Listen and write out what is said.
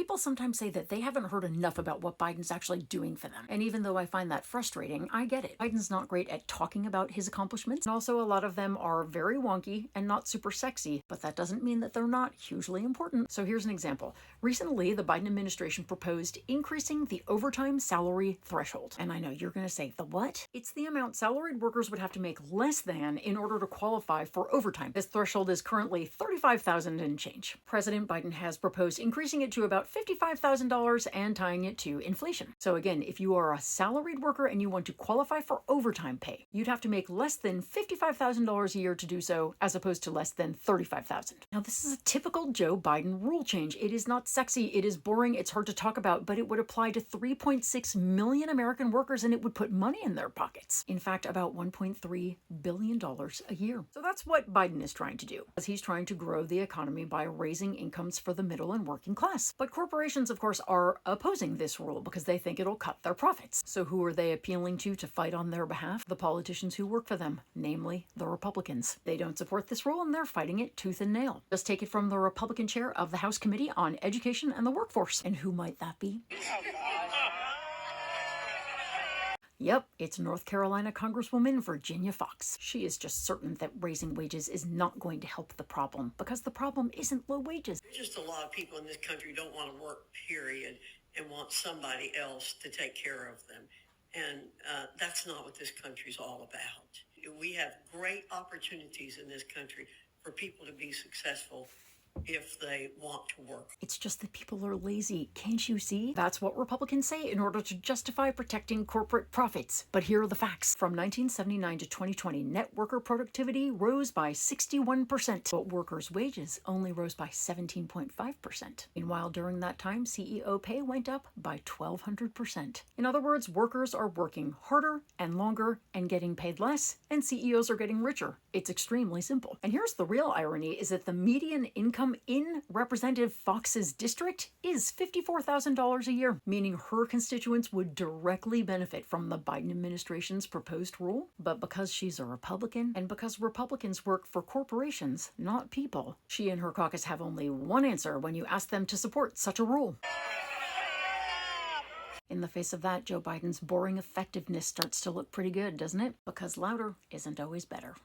People sometimes say that they haven't heard enough about what Biden's actually doing for them. And even though I find that frustrating, I get it. Biden's not great at talking about his accomplishments. And also, a lot of them are very wonky and not super sexy, but that doesn't mean that they're not hugely important. So here's an example. Recently, the Biden administration proposed increasing the overtime salary threshold. And I know you're going to say, the what? It's the amount salaried workers would have to make less than in order to qualify for overtime. This threshold is currently $35,000 and change. President Biden has proposed increasing it to about $55,000 and tying it to inflation. So again, if you are a salaried worker and you want to qualify for overtime pay, you'd have to make less than $55,000 a year to do so, as opposed to less than $35,000. Now, this is a typical Joe Biden rule change. It is not sexy, it is boring, it's hard to talk about, but it would apply to 3.6 million American workers and it would put money in their pockets. In fact, about $1.3 billion a year. So that's what Biden is trying to do, as he's trying to grow the economy by raising incomes for the middle and working class. But corporations, of course, are opposing this rule because they think it'll cut their profits. So who are they appealing to fight on their behalf? The politicians who work for them, namely the Republicans. They don't support this rule and they're fighting it tooth and nail. Just take it from the Republican chair of the House Committee on Education and the Workforce. And who might that be? Yep, it's North Carolina Congresswoman Virginia Foxx. She is just certain that raising wages is not going to help the problem, because the problem isn't low wages. There's just a lot of people in this country who don't want to work, period, and want somebody else to take care of them. And that's not what this country's all about. We have great opportunities in this country for people to be successful if they want to work. It's just that people are lazy. Can't you see? That's what Republicans say in order to justify protecting corporate profits. But here are the facts. From 1979 to 2020, net worker productivity rose by 61%, but workers' wages only rose by 17.5%. Meanwhile, during that time, CEO pay went up by 1,200%. In other words, workers are working harder and longer and getting paid less, and CEOs are getting richer. It's extremely simple. And here's the real irony, is that the median income in Representative Fox's district is $54,000 a year, meaning her constituents would directly benefit from the Biden administration's proposed rule. But because she's a Republican, and because Republicans work for corporations, not people, she and her caucus have only one answer when you ask them to support such a rule. In the face of that, Joe Biden's boring effectiveness starts to look pretty good, doesn't it? Because louder isn't always better.